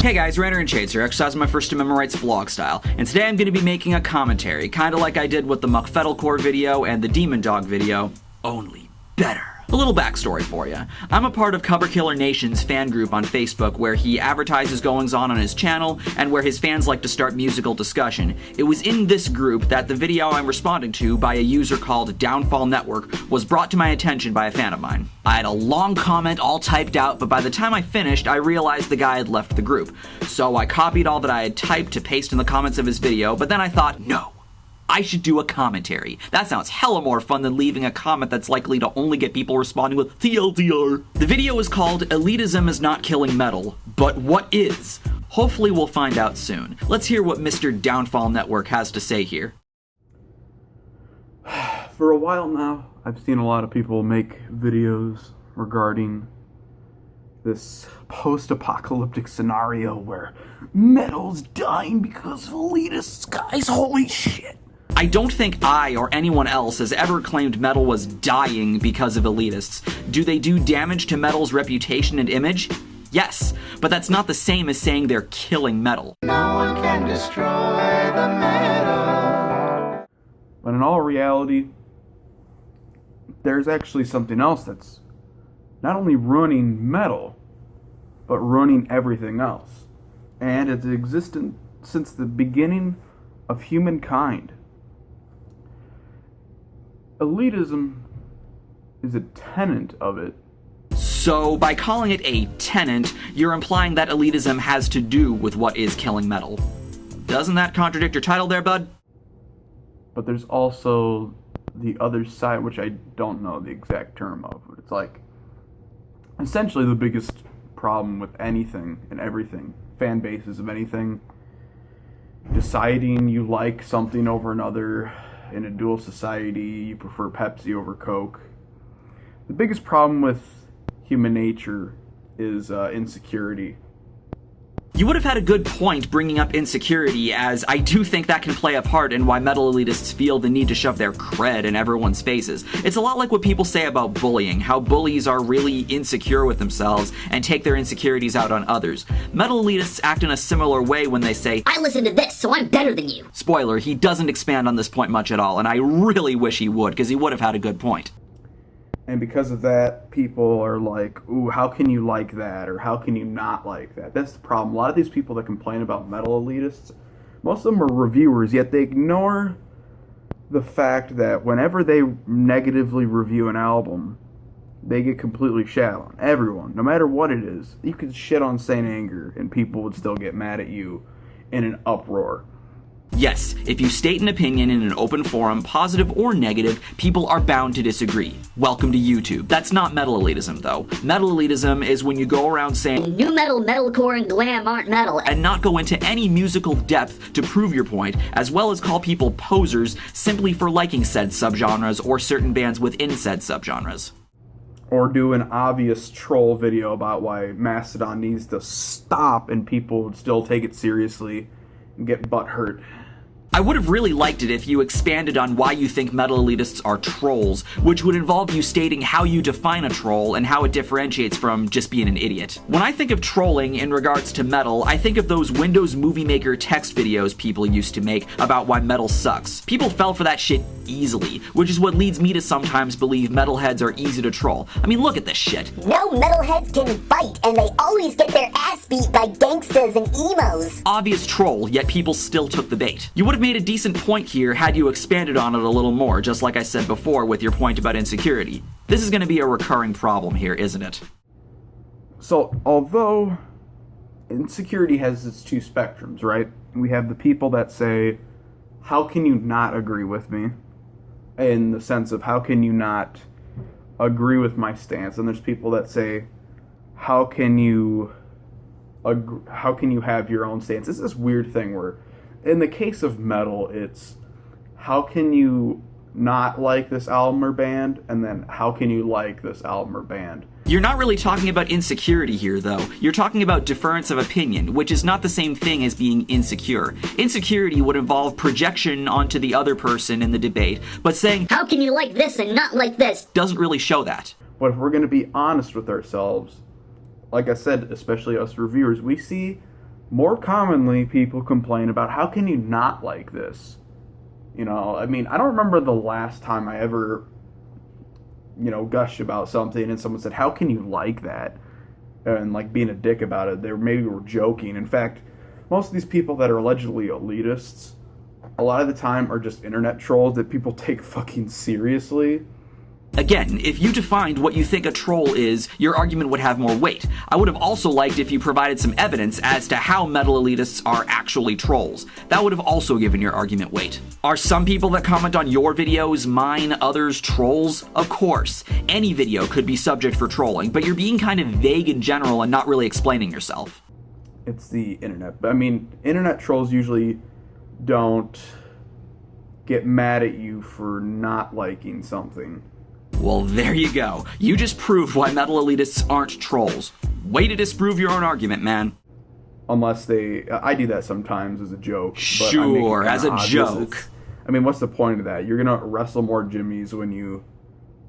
Hey guys, RanterInShades here, exercising my First Amendment rights vlog style, and today I'm going to be making a commentary, kinda like I did with the Muckfettlecore video and the Demon Dog video, only better. A little backstory for you. I'm a part of Cover Killer Nation's fan group on Facebook where he advertises goings-on his channel and where his fans like to start musical discussion. It was in this group that the video I'm responding to by a user called Downfall Network was brought to my attention by a fan of mine. I had a long comment all typed out, but by the time I finished, I realized the guy had left the group. So I copied all that I had typed to paste in the comments of his video, but then I thought, no. I should do a commentary. That sounds hella more fun than leaving a comment that's likely to only get people responding with TLDR. The video is called Elitism is Not Killing Metal, but What Is? Hopefully we'll find out soon. Let's hear what Mr. Downfall Network has to say here. For a while now, I've seen a lot of people make videos regarding this post-apocalyptic scenario where metal's dying because of elitists, guys. Holy shit. I don't think I or anyone else has ever claimed metal was dying because of elitists. Do they do damage to metal's reputation and image? Yes, but that's not the same as saying they're killing metal. No one can destroy the metal. But in all reality, there's actually something else that's not only ruining metal, but ruining everything else. And it's existed since the beginning of humankind. Elitism is a tenet of it. So, by calling it a tenet, you're implying that elitism has to do with what is killing metal. Doesn't that contradict your title there, bud? But there's also the other side, which I don't know the exact term of, but it's like essentially the biggest problem with anything and everything, fan bases of anything, deciding you like something over another. In a dual society, you prefer Pepsi over Coke. The biggest problem with human nature is insecurity. You would have had a good point bringing up insecurity, as I do think that can play a part in why metal elitists feel the need to shove their cred in everyone's faces. It's a lot like what people say about bullying, how bullies are really insecure with themselves and take their insecurities out on others. Metal elitists act in a similar way when they say, I listen to this, so I'm better than you. Spoiler, he doesn't expand on this point much at all, and I really wish he would, because he would have had a good point. And because of that, people are like, ooh, how can you like that? Or how can you not like that? That's the problem. A lot of these people that complain about metal elitists, most of them are reviewers, yet they ignore the fact that whenever they negatively review an album, they get completely shat on. Everyone, no matter what it is. You could shit on Saint Anger and people would still get mad at you in an uproar. Yes, if you state an opinion in an open forum, positive or negative, people are bound to disagree. Welcome to YouTube. That's not metal elitism, though. Metal elitism is when you go around saying new metal, metalcore, and glam aren't metal, and not go into any musical depth to prove your point, as well as call people posers simply for liking said subgenres or certain bands within said subgenres. Or do an obvious troll video about why Mastodon needs to stop and people would still take it seriously and get butthurt. I would have really liked it if you expanded on why you think metal elitists are trolls, which would involve you stating how you define a troll and how it differentiates from just being an idiot. When I think of trolling in regards to metal, I think of those Windows Movie Maker text videos people used to make about why metal sucks. People fell for that shit easily, which is what leads me to sometimes believe metalheads are easy to troll. I mean, look at this shit. No metalheads can fight, and they always get their ass beat by gangsters and emos. Obvious troll, yet people still took the bait. You would have made a decent point here had you expanded on it a little more, just like I said before with your point about insecurity. This is going to be a recurring problem here, isn't it? So, although insecurity has its two spectrums, right? We have the people that say, how can you not agree with me? In the sense of, how can you not agree with my stance? And there's people that say, how can you have your own stance? It's this weird thing where, in the case of metal, it's, how can you not like this album or band? And then, how can you like this album or band? You're not really talking about insecurity here, though. You're talking about difference of opinion, which is not the same thing as being insecure. Insecurity would involve projection onto the other person in the debate, but saying, how can you like this and not like this? Doesn't really show that. But if we're going to be honest with ourselves, like I said, especially us reviewers, we see more commonly people complain about how can you not like this? You know, I mean, I don't remember the last time I ever, gushed about something and someone said, how can you like that? And like being a dick about it. They maybe were joking. In fact, most of these people that are allegedly elitists, a lot of the time are just internet trolls that people take fucking seriously. Again, if you defined what you think a troll is, your argument would have more weight. I would have also liked if you provided some evidence as to how metal elitists are actually trolls. That would have also given your argument weight. Are some people that comment on your videos mine, others trolls? Of course. Any video could be subject for trolling, but you're being kind of vague in general and not really explaining yourself. It's the internet. I mean, internet trolls usually don't get mad at you for not liking something. Well, there you go. You just proved why metal elitists aren't trolls. Way to disprove your own argument, man. Unless I do that sometimes as a joke. But Sure, as a joke. I mean, what's the point of that? You're gonna wrestle more jimmies when you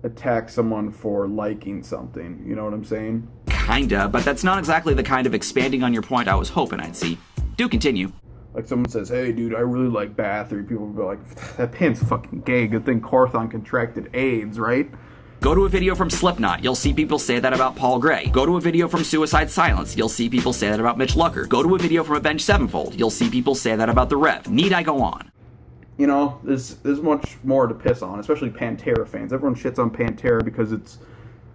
attack someone for liking something. You know what I'm saying? Kinda, but that's not exactly the kind of expanding on your point I was hoping I'd see. Do continue. Like someone says, hey dude, I really like Bathory. People will be like, that pan's fucking gay. Good thing Carthon contracted AIDS, right? Go to a video from Slipknot, you'll see people say that about Paul Gray. Go to a video from Suicide Silence, you'll see people say that about Mitch Lucker. Go to a video from Avenged Sevenfold, you'll see people say that about The Rev. Need I go on? You know, there's much more to piss on, especially Pantera fans. Everyone shits on Pantera because it's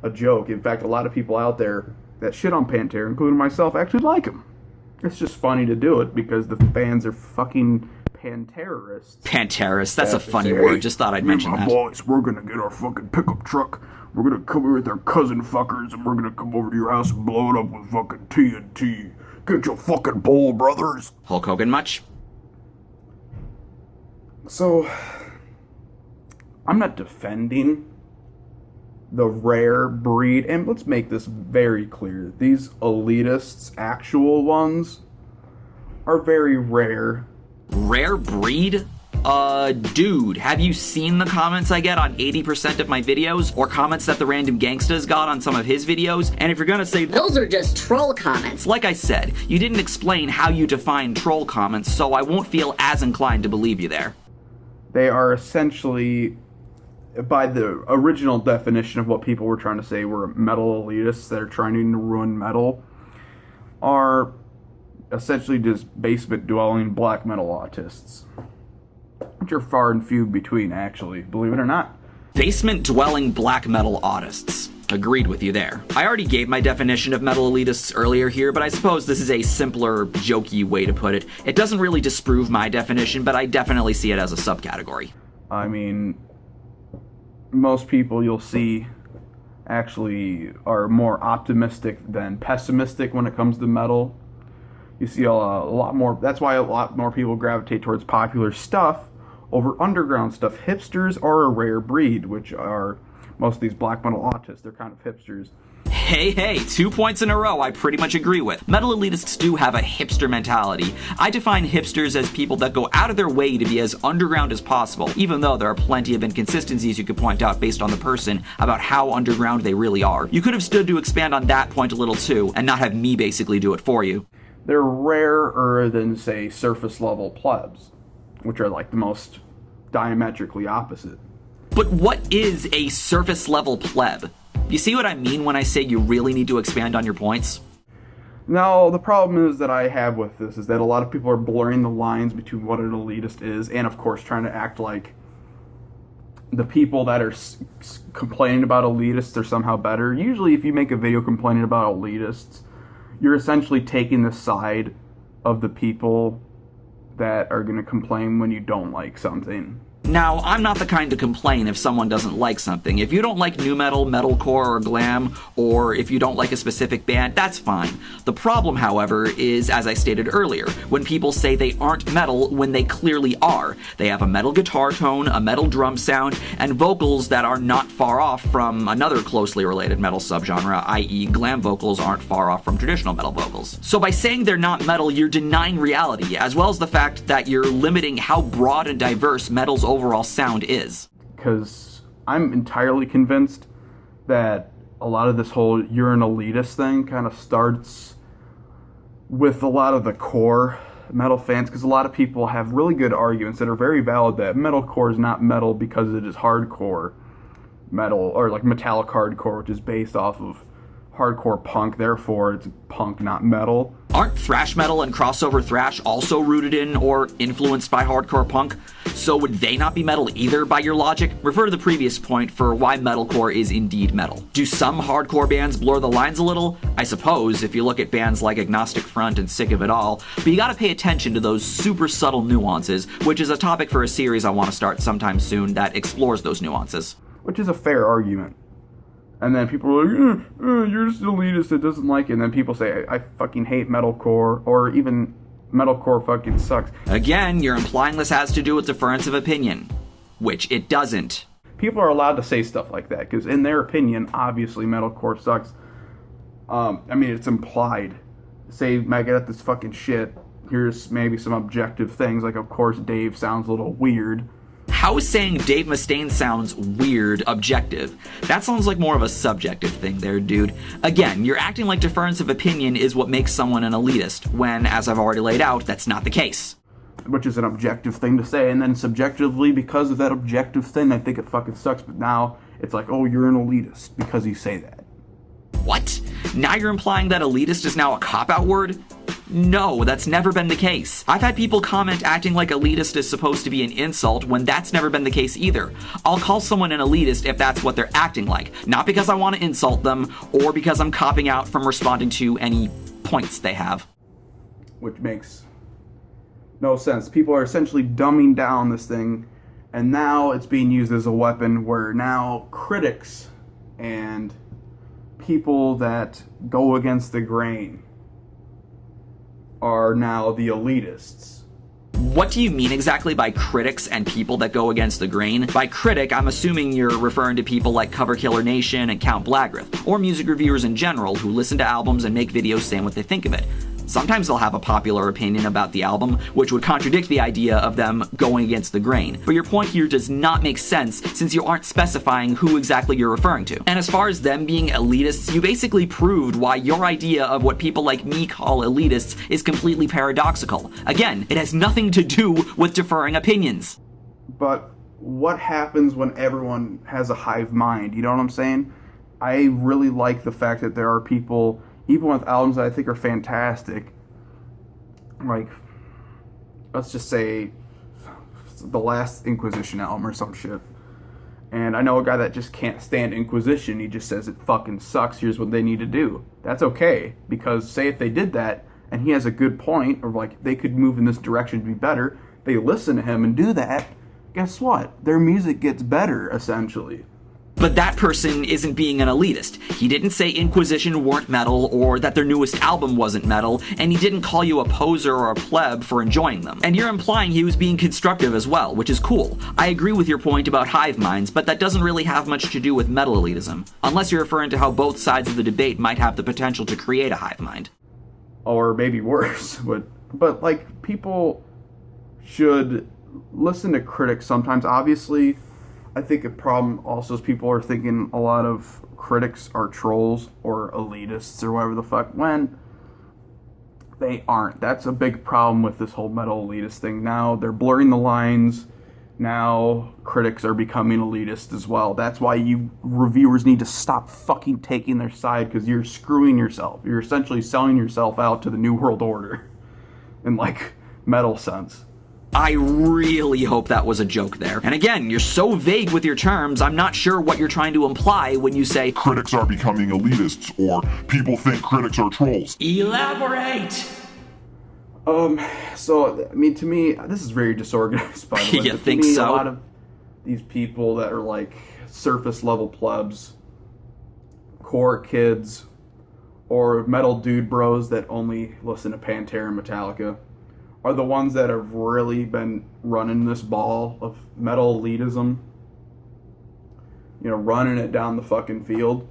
a joke. In fact, a lot of people out there that shit on Pantera, including myself, actually like him. It's just funny to do it because the fans are fucking Panterrists. Panterrist, that's a funny word. Just thought I'd mention that. Boys, we're gonna get our fucking pickup truck. We're gonna come here with our cousin fuckers, and we're gonna come over to your house and blow it up with fucking TNT. Get your fucking bowl, brothers. Hulk Hogan much? So, I'm not defending the rare breed, and let's make this very clear. These elitists, actual ones, are very rare. Rare breed? Dude, have you seen the comments I get on 80% of my videos? Or comments that the random gangstas got on some of his videos? And if you're gonna say Those are just troll comments. like I said, you didn't explain how you define troll comments, so I won't feel as inclined to believe you there. They are essentially, by the original definition of what people were trying to say were metal elitists that are trying to ruin metal, are essentially just basement-dwelling black metal autists. Which are far and few between, actually, believe it or not. Basement-dwelling black metal autists. Agreed with you there. I already gave my definition of metal elitists earlier here, but I suppose this is a simpler, jokey way to put it. It doesn't really disprove my definition, but I definitely see it as a subcategory. I mean, most people you'll see actually are more optimistic than pessimistic when it comes to metal. You see a lot more, that's why a lot more people gravitate towards popular stuff over underground stuff. Hipsters are a rare breed, which are most of these black metal autists. They're kind of hipsters. Hey, 2 points in a row I pretty much agree with. Metal elitists do have a hipster mentality. I define hipsters as people that go out of their way to be as underground as possible, even though there are plenty of inconsistencies you could point out based on the person about how underground they really are. You could have stood to expand on that point a little too, and not have me basically do it for you. They're rarer than, say, surface level plebs, which are like the most diametrically opposite. But what is a surface level pleb? You see what I mean when I say you really need to expand on your points? Now, the problem is that I have with this is that a lot of people are blurring the lines between what an elitist is and, of course, trying to act like the people that are complaining about elitists are somehow better. Usually, if you make a video complaining about elitists, you're essentially taking the side of the people that are going to complain when you don't like something. Now, I'm not the kind to complain if someone doesn't like something. If you don't like nu metal, metalcore, or glam, or if you don't like a specific band, that's fine. The problem, however, is, as I stated earlier, when people say they aren't metal when they clearly are. They have a metal guitar tone, a metal drum sound, and vocals that are not far off from another closely related metal subgenre, i.e. glam vocals aren't far off from traditional metal vocals. So by saying they're not metal, you're denying reality, as well as the fact that you're limiting how broad and diverse metal's overall sound is. Because I'm entirely convinced that a lot of this whole you're an elitist thing kind of starts with a lot of the core metal fans, because a lot of people have really good arguments that are very valid that metalcore is not metal because it is hardcore metal, or like metallic hardcore, which is based off of hardcore punk, therefore it's punk, not metal. Aren't thrash metal and crossover thrash also rooted in or influenced by hardcore punk? So would they not be metal either by your logic? Refer to the previous point for why metalcore is indeed metal. Do some hardcore bands blur the lines a little? I suppose, if you look at bands like Agnostic Front and Sick of It All, but you gotta pay attention to those super subtle nuances, which is a topic for a series I want to start sometime soon that explores those nuances. Which is a fair argument. And then people are like, you're just an elitist that doesn't like it. And then people say, I fucking hate metalcore, or even metalcore fucking sucks. Again, you're implying this has to do with difference of opinion, which it doesn't. People are allowed to say stuff like that, because in their opinion, obviously metalcore sucks. I mean, it's implied. Say, Megadeth, this fucking shit. Here's maybe some objective things, like, of course, Dave sounds a little weird. How is saying Dave Mustaine sounds weird objective? That sounds like more of a subjective thing there, dude. Again, you're acting like difference of opinion is what makes someone an elitist, when, as I've already laid out, that's not the case. Which is an objective thing to say, and then subjectively, because of that objective thing, I think it fucking sucks, but now it's like, oh, you're an elitist because you say that. What? Now you're implying that elitist is now a cop-out word? No, that's never been the case. I've had people comment acting like elitist is supposed to be an insult when that's never been the case either. I'll call someone an elitist if that's what they're acting like, not because I want to insult them or because I'm copping out from responding to any points they have. Which makes no sense. People are essentially dumbing down this thing, and now it's being used as a weapon where now critics and people that go against the grain are now the elitists. What do you mean exactly by critics and people that go against the grain? By critic, I'm assuming you're referring to people like Cover Killer Nation and Count Blackgrith, or music reviewers in general who listen to albums and make videos saying what they think of it. Sometimes they'll have a popular opinion about the album, which would contradict the idea of them going against the grain. But your point here does not make sense since you aren't specifying who exactly you're referring to. And as far as them being elitists, you basically proved why your idea of what people like me call elitists is completely paradoxical. Again, it has nothing to do with differing opinions. But what happens when everyone has a hive mind? You know what I'm saying? I really like the fact that there are people, even with albums that I think are fantastic, like, let's just say, the last Inquisition album or some shit. And I know a guy that just can't stand Inquisition. He just says it fucking sucks. Here's what they need to do. That's okay. Because say if they did that, and he has a good point, or like they could move in this direction to be better, they listen to him and do that, guess what? Their music gets better, essentially. But that person isn't being an elitist. He didn't say Inquisition weren't metal or that their newest album wasn't metal, and he didn't call you a poser or a pleb for enjoying them. And you're implying he was being constructive as well, which is cool. I agree with your point about hive minds, but that doesn't really have much to do with metal elitism. Unless you're referring to how both sides of the debate might have the potential to create a hive mind. Or maybe worse. But like, people should listen to critics sometimes. Obviously, I think a problem also is people are thinking a lot of critics are trolls or elitists or whatever the fuck, when they aren't. That's a big problem with this whole metal elitist thing. Now they're blurring the lines. Now critics are becoming elitist as well. That's why you reviewers need to stop fucking taking their side, because you're screwing yourself. You're essentially selling yourself out to the New World Order in like metal sense. I really hope that was a joke there. And again, you're so vague with your terms, I'm not sure what you're trying to imply when you say critics are becoming elitists, or people think critics are trolls. Elaborate! So, I mean, to me, this is very disorganized, by the way. You but think to me, so? A lot of these people that are like surface level plebs, core kids, or metal dude bros that only listen to Pantera and Metallica, are the ones that have really been running this ball of metal elitism. You know, running it down the fucking field.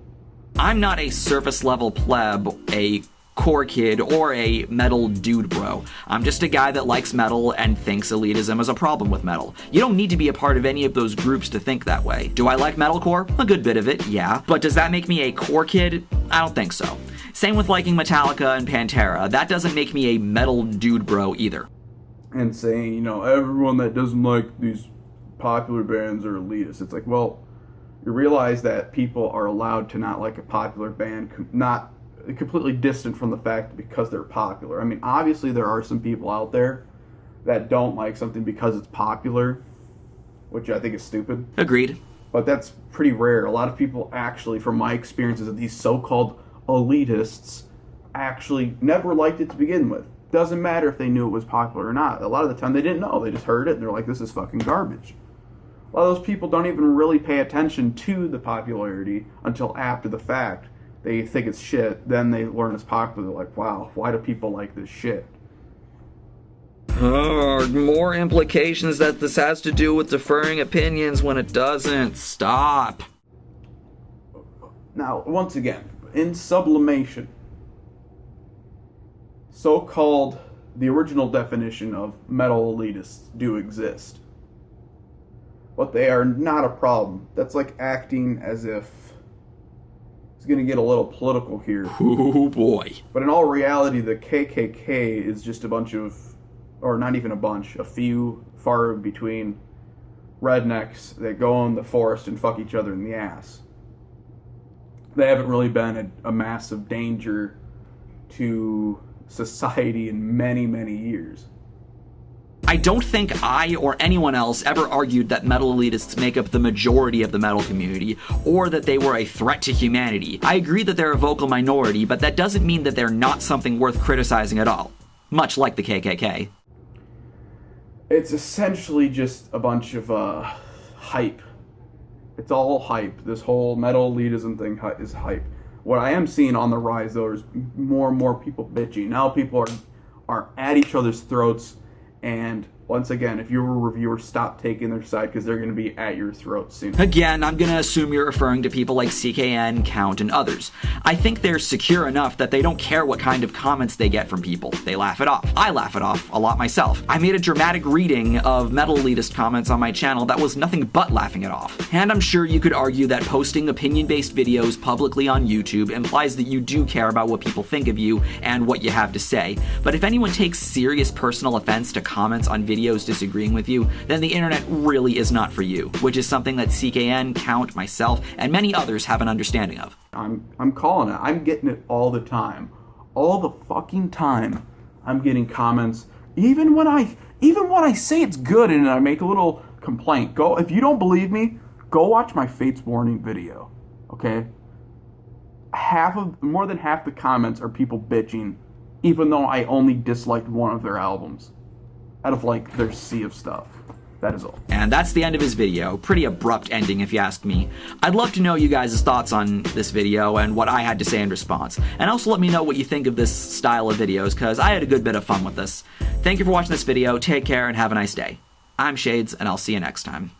I'm not a surface level pleb, a core kid, or a metal dude bro. I'm just a guy that likes metal and thinks elitism is a problem with metal. You don't need to be a part of any of those groups to think that way. Do I like metalcore? A good bit of it, yeah. But does that make me a core kid? I don't think so. Same with liking Metallica and Pantera. That doesn't make me a metal dude bro either. And saying, you know, everyone that doesn't like these popular bands are elitist. It's like, well, you realize that people are allowed to not like a popular band, not completely distant from the fact because they're popular. I mean, obviously there are some people out there that don't like something because it's popular, which I think is stupid. Agreed. But that's pretty rare. A lot of people actually, from my experiences of these so-called elitists, actually never liked it to begin with. Doesn't matter if they knew it was popular or not. A lot of the time they didn't know. They just heard it and they're like, this is fucking garbage. A lot of those people don't even really pay attention to the popularity until after the fact. They think it's shit, then they learn it's popular. They're like, wow, why do people like this shit? More implications that this has to do with deferring opinions when it doesn't. Stop. Now, once again, in sublimation, so-called the original definition of metal elitists do exist. But they are not a problem. That's like acting as if it's going to get a little political here. Oh boy. But in all reality, the KKK is just a bunch of, or not even a bunch, a few far between rednecks that go in the forest and fuck each other in the ass. They haven't really been a massive danger to society in many, many years. I don't think I or anyone else ever argued that metal elitists make up the majority of the metal community, or that they were a threat to humanity. I agree that they're a vocal minority, but that doesn't mean that they're not something worth criticizing at all. Much like the KKK. It's essentially just a bunch of hype. It's all hype. This whole metal elitism thing is hype. What I am seeing on the rise, though, is more and more people bitching. Now people are at each other's throats. And once again, if you're a reviewer, stop taking their side because they're going to be at your throat soon. Again, I'm going to assume you're referring to people like CKN, Count, and others. I think they're secure enough that they don't care what kind of comments they get from people. They laugh it off. I laugh it off a lot myself. I made a dramatic reading of metal elitist comments on my channel that was nothing but laughing it off. And I'm sure you could argue that posting opinion-based videos publicly on YouTube implies that you do care about what people think of you and what you have to say. But if anyone takes serious personal offense to comments on videos disagreeing with you, then the internet really is not for you, which is something that CKN, Count, myself, and many others have an understanding of. I'm calling it. I'm getting it all the time. All the fucking time. I'm getting comments. Even when I say it's good and I make a little complaint. If you don't believe me, go watch my Fates Warning video. Okay? More than half the comments are people bitching, even though I only disliked one of their albums. Out of, like, their sea of stuff. That is all. And that's the end of his video. Pretty abrupt ending, if you ask me. I'd love to know you guys' thoughts on this video and what I had to say in response. And also let me know what you think of this style of videos, because I had a good bit of fun with this. Thank you for watching this video. Take care and have a nice day. I'm Shades, and I'll see you next time.